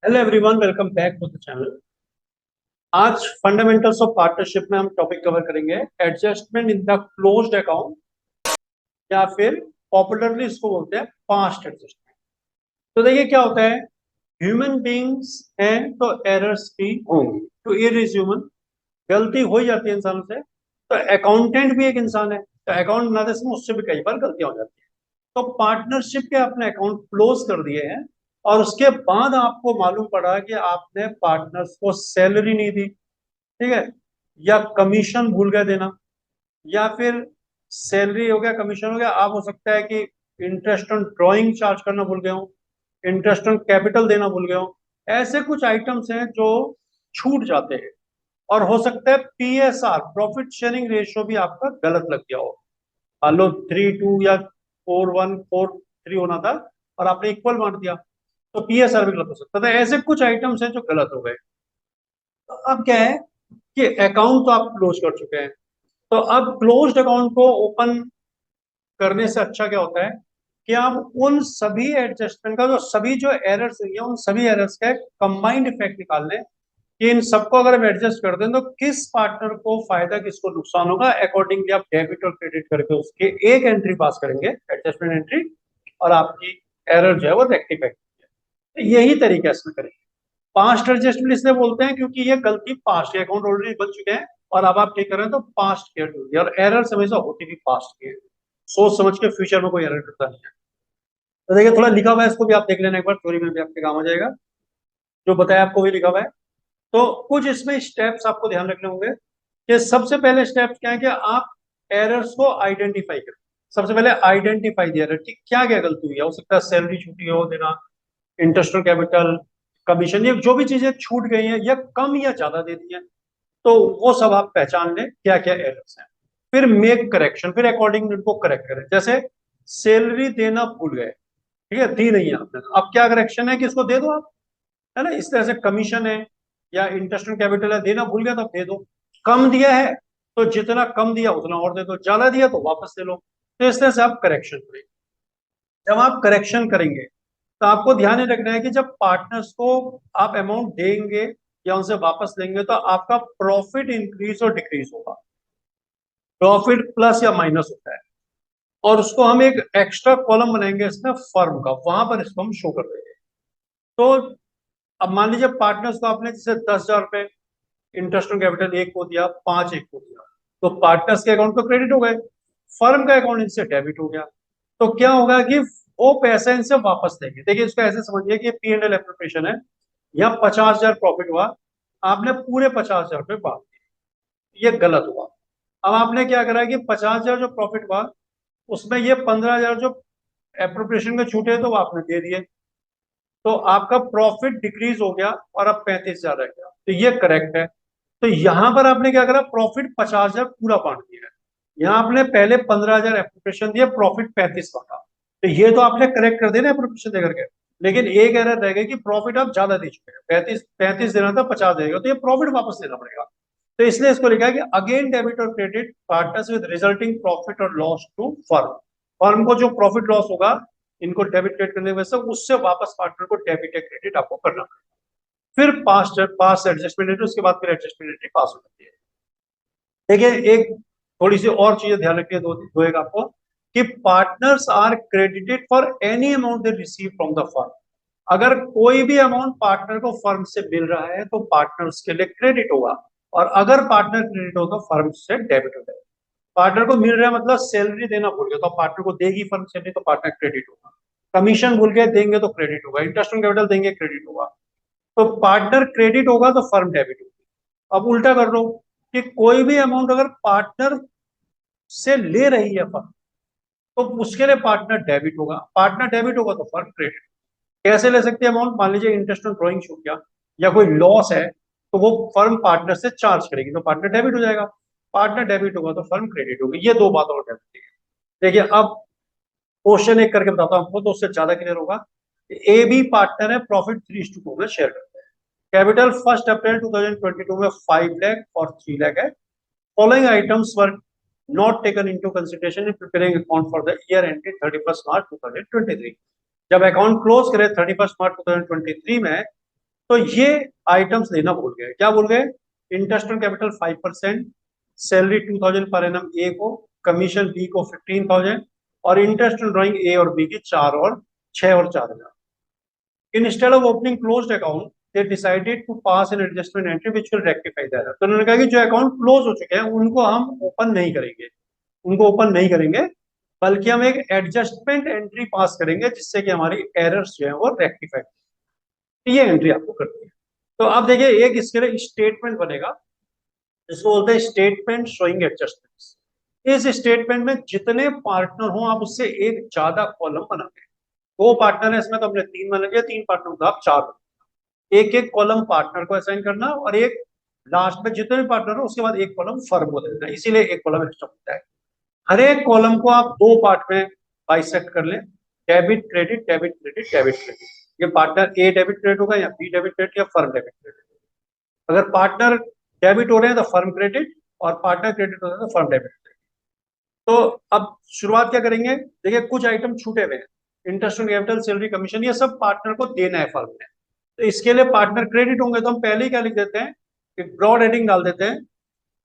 Hello everyone, welcome back to the channel. आज fundamentals of partnership में हम topic cover करेंगे adjustment in the closed account, या फिर पॉपुलरली इसको बोलते हैं पास्ट एडजस्टमेंट। तो देखिए क्या होता है, ह्यूमन बीइंग्स हैं तो एरर्स भी होंगी, तो इट इज ह्यूमन, गलती हो ही जाती है इंसानों से। तो अकाउंटेंट भी एक इंसान है, तो अकाउंट बनाते समय उससे भी कई बार गलतियां हो जाती है। तो पार्टनरशिप के आपने अकाउंट क्लोज कर दिए हैं और उसके बाद आपको मालूम पड़ा कि आपने पार्टनर्स को सैलरी नहीं दी, ठीक है, या कमीशन भूल गए देना, या फिर सैलरी हो गया, कमीशन हो गया, आप हो सकता है कि इंटरेस्ट ऑन ड्रॉइंग चार्ज करना भूल गए हो, इंटरेस्ट ऑन कैपिटल देना भूल गए हो। ऐसे कुछ आइटम्स हैं जो छूट जाते हैं। और हो सकता है पीएसआर, प्रॉफिट शेयरिंग रेशियो भी आपका गलत लग गया हो। मान लो 3:2 या 4:1 4:3 होना था और आपने इक्वल बांट दिया, तो पीएसआर भी गलत हो सकता था। ऐसे कुछ आइटम्स हैं जो गलत हो गए। तो अब क्या है कि अकाउंट तो आप क्लोज कर चुके हैं, तो अब क्लोज्ड अकाउंट को ओपन करने से अच्छा क्या होता है कि आप उन सभी एडजस्टमेंट का, जो सभी जो एरर्स हुई है, उन सभी एरर्स का कंबाइंड इफेक्ट निकाल लें कि इन सबको अगर हम एडजस्ट कर दें तो किस पार्टनर को फायदा, किसको नुकसान होगा। अकॉर्डिंगली आप डेबिट और क्रेडिट करके उसके एक एंट्री पास करेंगे, एडजस्टमेंट एंट्री, और आपकी एरर जो है वो रेक्टिफाई। यही तरीका इसमें करेंगे। पास्ट एडजस्टमेंट इसलिए बोलते हैं क्योंकि ये गलती पास्ट, ये अकाउंट ऑलरेडी बन चुके हैं और अब आप ठीक कर रहे हैं, तो पास्ट केयर होगी। और एरर हमेशा होती भी पास्ट की है, सोच समझ के फ्यूचर में कोई एरर करता नहीं है। तो देखिए थोड़ा लिखा हुआ है, इसको भी आप देख लेना एक बार, थ्योरी में भी आपके काम आ जाएगा। जो बताया आपको भी लिखा हुआ है। तो कुछ इसमें स्टेप्स आपको ध्यान रखने होंगे कि सबसे पहले स्टेप्स क्या है कि आप एरर्स को आइडेंटिफाई करें। सबसे पहले आइडेंटिफाई दी एरर की क्या क्या गलती हुई है। हो सकता है सैलरी छूटी हो देना, इंटरेस्ट ऑन कैपिटल, कमीशन, ये जो भी चीजें छूट गई हैं या कम या ज्यादा दे दी है, तो वो सब आप पहचान लें क्या क्या एरर्स हैं। फिर मेक करेक्शन, फिर अकॉर्डिंग उनको करेक्ट करें। जैसे सैलरी देना भूल गए, ठीक है, दी नहीं है आपने, अब क्या करेक्शन है कि इसको दे दो आप, है ना। इस तरह से कमीशन है या इंटरेस्ट ऑन कैपिटल है, देना भूल गया तो दे दो। कम दिया है तो जितना कम दिया उतना और दे दो, ज्यादा दिया तो वापस दे लो। तो इस तरह से आप करेक्शन करेंगे। जब आप करेक्शन करेंगे तो आपको ध्यान ही रखना है कि जब पार्टनर्स को आप अमाउंट देंगे या उनसे वापस लेंगे तो आपका प्रॉफिट इंक्रीज और डिक्रीज होगा। प्रॉफिट प्लस या माइनस होता है, और उसको हम एक एक्स्ट्रा कॉलम बनाएंगे इसमें फर्म का, वहां पर इसको हम शो कर देंगे। तो अब मान लीजिए पार्टनर्स को आपने जैसे 10,000 रुपए इंटरेस्ट ऑन कैपिटल एक को दिया, 5 एक को दिया, तो पार्टनर्स के अकाउंट तो क्रेडिट हो गए, फर्म का अकाउंट इनसे डेबिट हो गया। तो क्या होगा कि वो पैसा इनसे वापस लेंगे। देखिए इसको ऐसे समझिए कि P&L एप्रोप्रिएशन है, यहाँ 50,000 प्रॉफिट हुआ, आपने पूरे 50,000 रुपये बांट दिए, ये गलत हुआ। अब आपने क्या करा कि 50,000 जो प्रॉफिट हुआ उसमें ये 15,000 जो एप्रोप्रिएशन के छूटे तो वो आपने दे दिए, तो आपका प्रॉफिट डिक्रीज हो गया और अब 35,000 रह गया, तो ये करेक्ट है। तो यहां पर आपने क्या करा, प्रॉफिट 50,000 पूरा बांट दिया है, यहाँ आपने पहले 15,000 एप्रोप्रिएशन दिया, प्रॉफिट 35 बांटा, तो ये तो आपने करेक्ट कर दिया ना एप्रोप्रिएशन देकर के। लेकिन एक एरर रह गई कि प्रॉफिट आप ज्यादा दे चुके हैं, 35 देना था, 50 देगा, तो ये प्रॉफिट वापस देना पड़ेगा। तो इसलिए इसको लिखा है कि अगेन डेबिट और credit partners with resulting profit और लॉस टू फर्म। फर्म को जो प्रॉफिट लॉस होगा इनको डेबिट क्रेडिट करने की वजह से, उससे वापस पार्टनर को डेबिट या क्रेडिट आपको करना पड़ेगा। फिर पास एडजस्टमेंट एंट्री, उसके बाद फिर एडजस्टमेंट एंट्री पास हो जाती है। देखिए एक थोड़ी सी और चीजें ध्यान रखिए, दो एक आपको, कि partners are credited for any amount they receive from the firm. अगर कोई भी अमाउंट पार्टनर को फर्म से मिल रहा है तो पार्टनर्स के लिए क्रेडिट होगा, और अगर पार्टनर क्रेडिट हो तो फर्म से डेबिट हो जाएगा। पार्टनर को मिल रहा है मतलब सैलरी देना भूल गया तो पार्टनर को देगी फर्म सैलरी, तो पार्टनर क्रेडिट होगा। कमीशन भूल गए देंगे तो क्रेडिट होगा, इंटरेस्ट ऑन कैपिटल देंगे क्रेडिट होगा। तो पार्टनर क्रेडिट होगा तो फर्म डेबिट होगी। अब उल्टा कर लो कि कोई भी अमाउंट अगर पार्टनर से ले रही है फर्म तो उसके लिए पार्टनर डेबिट होगा, पार्टनर डेबिट होगा तो फर्म क्रेडिट। कैसे ले सकते हैं अमाउंट, मान लीजिए इंटरेस्ट ऑन ड्रॉइंग छूट गया या कोई लॉस है, तो वो फर्म पार्टनर से चार्ज करेगी तो पार्टनर डेबिट हो जाएगा, पार्टनर डेबिट होगा तो फर्म क्रेडिट होगी। ये दो बात और डेबिट है। देखिए अब क्वेश्चन एक करके बताता हूँ आपको तो उससे ज्यादा क्लियर होगा। ए बी पार्टनर है, प्रॉफिट 3:2 में शेयर करते हैं। कैपिटल 1 अप्रैल 2022 में 5 लाख और 3 लाख है। Following items were not taken into consideration in preparing account for the year ended 31 मार्च 2023। जब अकाउंट क्लोज करे 31 मार्च 2023 में, तो ये आइटम्स लेना भूल गए। क्या भूल गए? Interest on capital 5%, salary 2000 per annum ए को, कमीशन बी को 15,000, और इंटरेस्ट ऑन ड्राइंग ए और बी की 6 और 4 हजार। Instead of opening closed account, they decided to pass an adjustment entry which will rectify that. तो उन्होंने कहा कि जो अकाउंट क्लोज हो चुके हैं उनको हम ओपन नहीं करेंगे, उनको ओपन नहीं करेंगे, बल्कि हम एक एडजस्टमेंट एंट्री पास करेंगे जिससे कि हमारी एरर्स जो है वो रेक्टिफाई। ये एंट्री आपको करनी है। तो आप देखिए एक इसके लिए स्टेटमेंट बनेगा जिसको बोलते हैं स्टेटमेंट शोइंग एडजस्टमेंट्स। इस स्टेटमेंट में जितने पार्टनर हो आप उससे एक ज्यादा कॉलम बनाते हैं। दो पार्टनर है इसमें तो हमने 3 बना लिया, 3 पार्टनर तो आप 4 बना। एक एक कॉलम पार्टनर को असाइन करना और एक लास्ट में जितने भी पार्टनर हो उसके बाद एक कॉलम फर्म को दे देना, इसीलिए एक कॉलम एक्स्ट्रा होता है। हर एक कॉलम को आप दो पार्ट में बाइसेक्ट कर लें, debit credit debit credit debit credit. ये पार्टनर ए डेबिट क्रेडिट होगा या बी डेबिट क्रेडिट या फर्म डेबिट क्रेडिट। अगर पार्टनर डेबिट हो रहे हैं तो फर्म क्रेडिट, और पार्टनर क्रेडिट हो रहे हैं तो फर्म डेबिट। तो अब शुरुआत क्या करेंगे? देखिए कुछ आइटम छूटे हुए हैं, interest on capital, salary, commission, ये सब पार्टनर को देना है फर्म ने। तो इसके लिए पार्टनर क्रेडिट होंगे तो हम पहले ही क्या लिख देते हैं, एक ब्रॉड हेडिंग डाल देते हैं,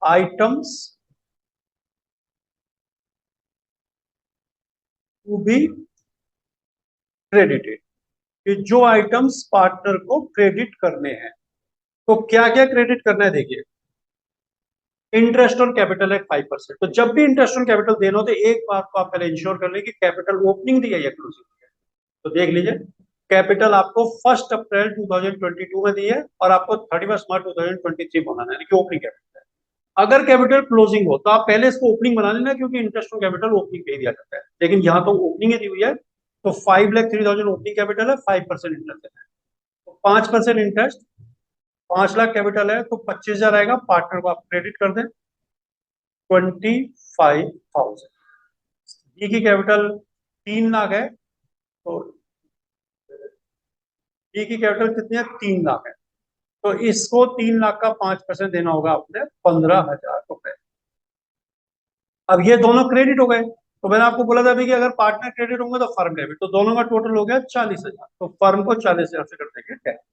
आइटम्स टू बी क्रेडिटेड, कि जो आइटम्स पार्टनर को क्रेडिट करने हैं। तो क्या क्या क्रेडिट करना है? देखिए इंटरेस्ट ऑन कैपिटल है 5%, तो जब भी इंटरेस्ट ऑन कैपिटल देना हो तो एक बात को आप पहले इंश्योर कर लें कि कैपिटल ओपनिंग दी है या क्लोजिंग दी है। तो देख लीजिए कैपिटल आपको 1 अप्रैल 2022 में दी है और आपको 31 मार्च 2023 बनाना है, यानी कि ओपनिंग कैपिटल है। अगर कैपिटल क्लोजिंग हो तो आप पहले इसको ओपनिंग बना लेना, क्योंकि इंटरेस्ट ऑन कैपिटल ओपनिंग पे ही दिया जाता है, लेकिन यहाँ तो ओपनिंग ही दी हुई है। तो 5,03,000 ओपनिंग कैपिटल है, 5% इंटरेस्ट है, तो 5% इंटरेस्ट, 5 लाख कैपिटल है तो 25,000 आएगा, पार्टनर को आप क्रेडिट कर दें 25,000। बी की कैपिटल 3 लाख है, तो बी की कैपिटल कितनी है? 3 लाख है, तो इसको 3 लाख का 5% देना होगा आपने 15,000 रुपए। अब ये दोनों क्रेडिट हो गए, तो मैंने आपको बोला था अभी कि अगर पार्टनर क्रेडिट होंगे तो फर्म डेबिट, तो दोनों का टोटल हो गया 40,000, तो फर्म को 40,000 से कर देंगे टैक्स।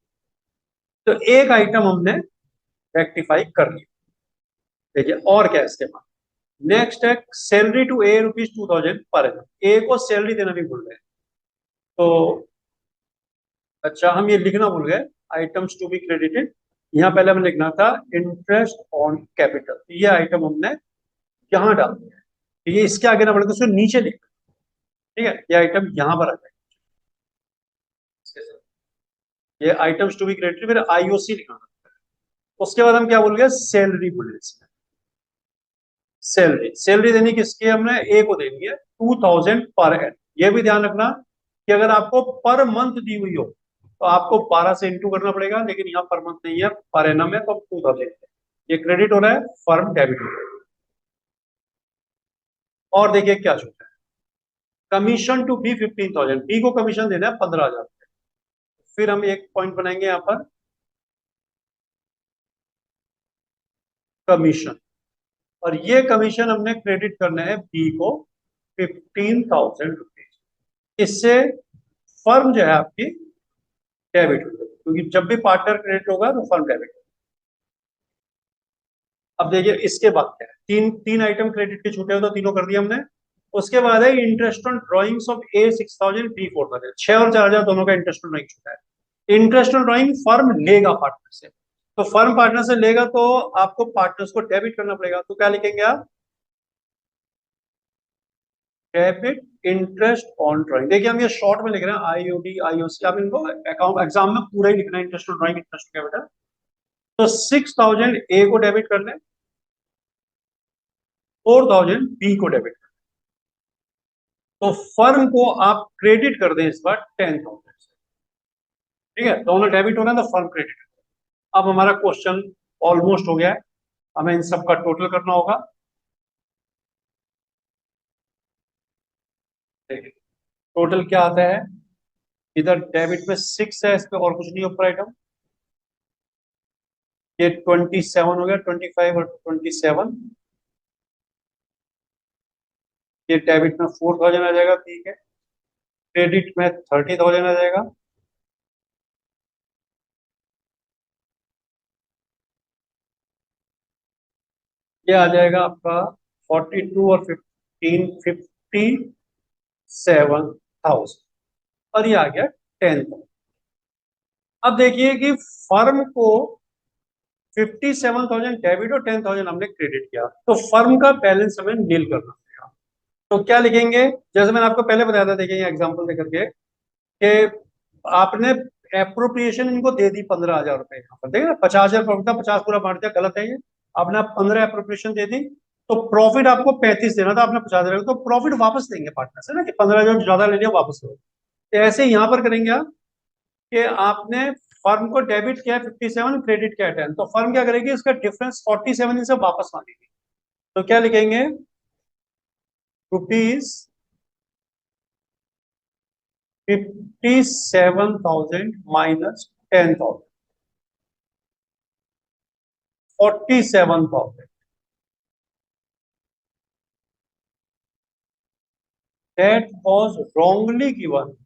तो एक आइटम हमने रेक्टिफाई कर लिया। देखिए और क्या है इसके बाद, नेक्स्ट है salary to A ₹2,000 per annum. ए को सैलरी देना भी भूल गए, तो अच्छा हम ये लिखना भूल गए, आइटम्स टू बी क्रेडिटेड। यहाँ पहले हमें लिखना था इंटरेस्ट ऑन कैपिटल, ये आइटम हमने यहाँ डाल दिया। ये इसके आगे ना बढ़ के उसको नीचे लिख, ठीक है, ये आइटम यहाँ पर आ जाएगा। ये आइटम्स टू बी क्रेडिटेड, फिर आईओसी लिखना था। उसके बाद हम क्या बोल गए? सैलरी बोले। इसमें सैलरी, सैलरी देनी किसकी है? हमने ए को देनी है 2,000 पर एन। ये भी ध्यान रखना कि अगर आपको पर मंथ दी हुई हो तो आपको 12 से इंटू करना पड़ेगा, लेकिन यहाँ पर मंथ नहीं है, पर एनम है, तो 2,000। ये क्रेडिट हो रहा है, फर्म डेबिट हो रहा है। और देखिए क्या छूटा है, कमीशन टू बी 15,000, बी को कमीशन देना है 15,000। फिर हम एक पॉइंट बनाएंगे यहाँ पर, कमीशन, और ये कमीशन हमने क्रेडिट करना है बी को 15,000 रुपीज। इससे फर्म जो है आपकी डेबिट होगी, क्योंकि जब भी पार्टनर क्रेडिट होगा तो फर्म डेबिट। अब देखिए इसके बाद क्या है, तीन तीन आइटम क्रेडिट के छूटे हो तो तीनों कर दिए हमने। उसके बाद है interest on drawings of A 6,000 B 4,000, 6 और 4,000 दोनों का इंटरेस्ट ऑन ड्रॉइंग छूटा है। इंटरेस्ट ऑन ड्रॉइंग फर्म लेगा पार्टनर से, तो फर्म पार्टनर से लेगा तो आपको पार्टनर्स को डेबिट करना पड़ेगा, तो क्या लिखेंगे आप? Debit interest on drawing. देखिए हम ये शॉर्ट में लिख रहे हैं आईओडी आईओसी, आप इनको अकाउंट एग्जाम में पूरा ही लिखना है, interest on drawing interest capital. तो 6,000 ए को डेबिट कर लें, 4,000 बी को डेबिट कर, तो फर्म को आप क्रेडिट कर दें इस बार 10,000 से। ठीक है, दोनों डेबिट हो रहे हैं तो फर्म क्रेडिट। अब हमारा क्वेश्चन ऑलमोस्ट हो गया है, हमें इन सब का टोटल करना होगा। देखिए टोटल क्या आता है, इधर डेबिट में 6 है, इस पे और कुछ नहीं ऊपर आइटम। ये 27 हो गया, 25 और 27। ये डेबिट में 4,000 आ जाएगा, ठीक है। क्रेडिट में 30,000 आ जाएगा। ये आ जाएगा आपका 42 और 57,000 और ये आ गया 10,000। अब देखिए कि फर्म को 57,000 डेबिट और 10,000 हमने क्रेडिट किया, तो फर्म का बैलेंस हमें नील करना पड़ेगा। तो क्या लिखेंगे, जैसे मैंने आपको पहले बताया था, देखिए एग्जांपल देकर के कि आपने एप्रोप्रिएशन इनको दे दी 15,000 रुपए, यहाँ पर देखिए ना 50,000 प्रॉफिट था, 50 पूरा बांट दिया, गलत है ये। आपने आप 15 एप्रोप्रिएशन दे दी, तो प्रॉफिट आपको 35 देना था, आपने 50,000, तो प्रॉफिट वापस देंगे पार्टनर से ना, कि 15,000 ज्यादा ले लिया वापस दो। तो ऐसे ही यहाँ पर करेंगे आप कि आपने फर्म को डेबिट किया 57, क्रेडिट किया 10, तो फर्म क्या करेगी, इसका डिफरेंस 47 इनसे वापस मांगेगी। तो क्या लिखेंगे, rupees 57,000 minus 10,000, 47,000 that was wrongly given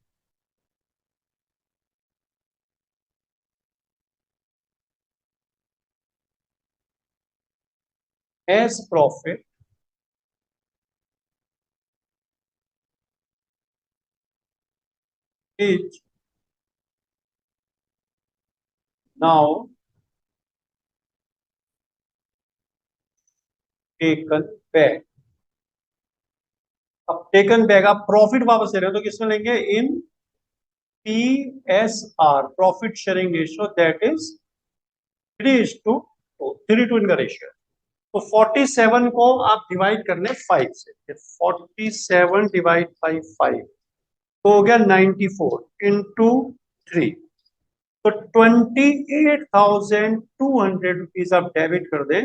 as profit is now taken back। अब टेकन बैक, आप प्रॉफिट वापस दे रहे हो तो किसमें लेंगे, इन PSR, profit sharing ratio, that is 3:2 इनका रेशियो। तो 47 को आप डिवाइड कर ले 5 से, 47 डिवाइड बाई 5 तो हो गया 94 इंटू 3, तो 28,200 रुपीज आप डेबिट कर दे,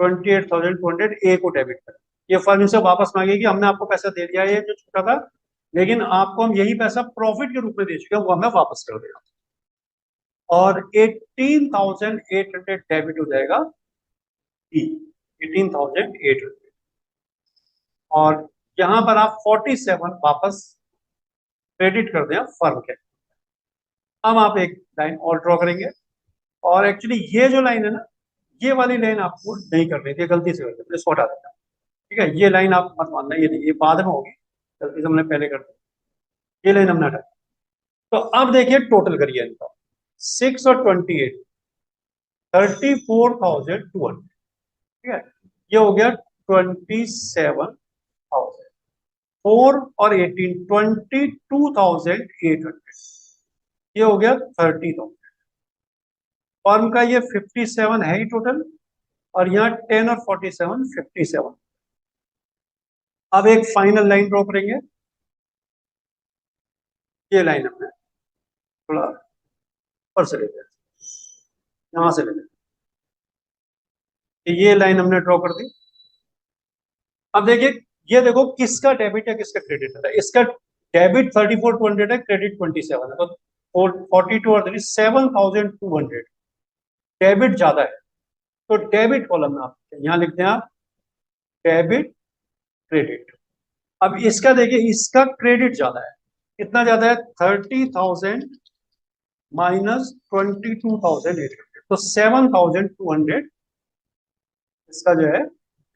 28,200 ए को डेबिट कर। ये फर्म इनसे वापस मांगेगी, हमने आपको पैसा दे दिया है जो छूटा था, लेकिन आपको हम यही पैसा प्रॉफिट के रूप में दे चुके हैं, वो हमें वापस कर देगा, और 18,800 डेबिट हो जाएगा, 18,800, और यहां पर आप 47 वापस क्रेडिट कर दें फर्म के। अब आप एक लाइन और ड्रॉ करेंगे, और एक्चुअली ये जो लाइन है ना, ये वाली लाइन आपको नहीं करनी थी, गलती से हो गई, इसको हटा देता। ठीक है, ये लाइन आप मत मानना, ये नहीं, ये बाद में होगी, गलती से हमने पहले कर दी, ये लाइन हमने हटा। तो अब देखिए टोटल करिए इनका, 6 और 28, 34,200। ठीक है, ये हो गया 27,000, 4 और 18, 22,800, ये हो गया 30,000। फर्म का ये 57 है ही टोटल, और यहाँ 10 और 47, 57। अब एक फाइनल लाइन ड्रॉ करेंगे, ये लाइन हमने थोड़ा ऊपर से लेते हैं, यहां से लेते हैं, ये लाइन हमने ड्रॉ कर दी। अब देखिए, ये देखो किसका डेबिट है किसका क्रेडिट है, इसका डेबिट 34,200 है, क्रेडिट 27 है, तो 42 और 7,200 डेबिट ज्यादा है। तो डेबिट कॉलम में आप यहां लिखते हैं आप डेबिट क्रेडिट। अब इसका देखिए, इसका क्रेडिट ज्यादा है, कितना ज्यादा है, 30,000 माइनस 22,800, तो 7,200 इसका जो है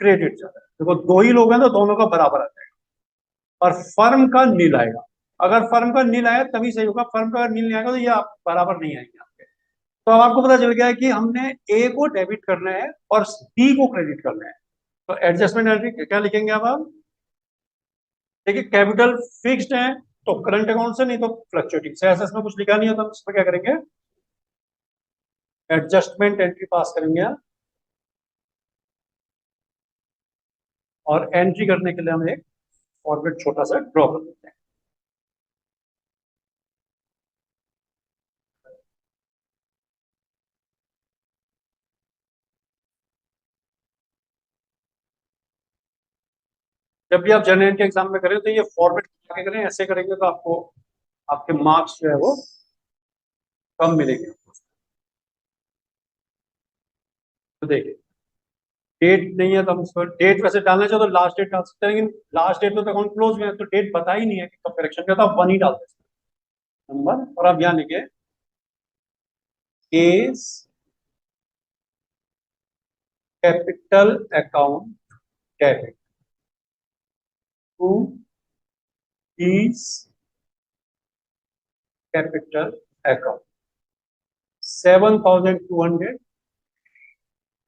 क्रेडिट ज्यादा है। देखो दो ही लोग हैं तो दोनों का बराबर आ जाएगा, और फर्म का नील आएगा। अगर फर्म का नील आया तभी सही होगा, फर्म का अगर नील नहीं आएगा तो ये आप बराबर नहीं आएंगे आपके। तो अब आपको पता चल गया है कि हमने ए को डेबिट करना है और बी को क्रेडिट करना है। तो एडजस्टमेंट एंट्री क्या लिखेंगे अब आप, देखिए कैपिटल फिक्स्ड है तो करंट अकाउंट से, नहीं तो फ्लक्चुएटिंग से, ऐसा इसमें कुछ लिखा नहीं होता, उसमें क्या करेंगे, एडजस्टमेंट एंट्री पास करेंगे आप। और एंट्री करने के लिए हम एक फॉर्मेट छोटा सा ड्रॉ कर देते हैं। जब भी आप जनरल के एग्जाम में करें तो ये फॉर्मेट क्या करें, ऐसे करेंगे तो आपको आपके मार्क्स जो है वो कम मिलेंगे। तो देखिए डेट नहीं है तो हम इसको डेट वैसे डालना चाहो तो लास्ट डेट डाल सकते हैं, लेकिन लास्ट डेट तो अकाउंट क्लोज में है, तो डेट पता ही नहीं है कि कब करेक्शन किया, तो आप 1 ही डाल सकते हैं नंबर, और आप यहाँ लिखे case capital account debit to these capital account 7,200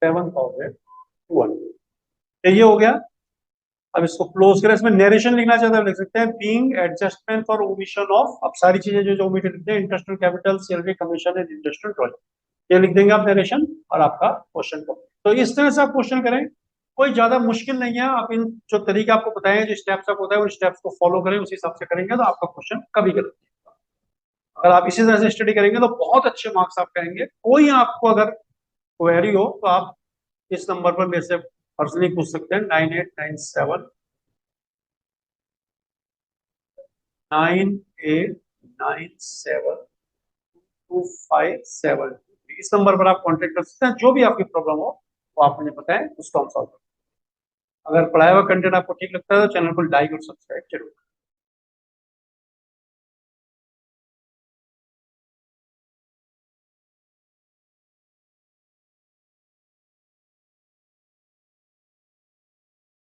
7,200 ये हो गया। अब इसको क्लोज करें, इसमें नरेशन लिखना चाहते हैं लिख सकते हैं being adjustment for omission of, अब सारी चीजें जो ओमिटेड लिखते हैं, interest on capital, salary, commission and interest on project, ये लिख देंगे आप नरेशन और आपका क्वेश्चन को। तो इस तरह से आप क्वेश्चन करें, कोई ज्यादा मुश्किल नहीं है। आप इन जो तरीके आपको बताए हैं, जो स्टेप्स आपको बताए, उन स्टेप्स को फॉलो करें, उसी हिसाब से करेंगे तो आपका क्वेश्चन कभी गलत नहीं होगा। अगर आप इसी तरह से स्टडी करेंगे तो बहुत अच्छे मार्क्स आप करेंगे। कोई आपको अगर क्वेरी हो तो आप इस नंबर पर मेरे से पर्सनली पूछ सकते हैं, 9897 9897 इस नंबर पर आप कांटेक्ट कर सकते हैं। जो भी आपकी प्रॉब्लम हो वो आप मुझे बताएं, उसको हम सॉल्व करें। अगर पढ़ाया हुआ कंटेंट आपको ठीक लगता है तो चैनल को लाइक और सब्सक्राइब जरूर करें।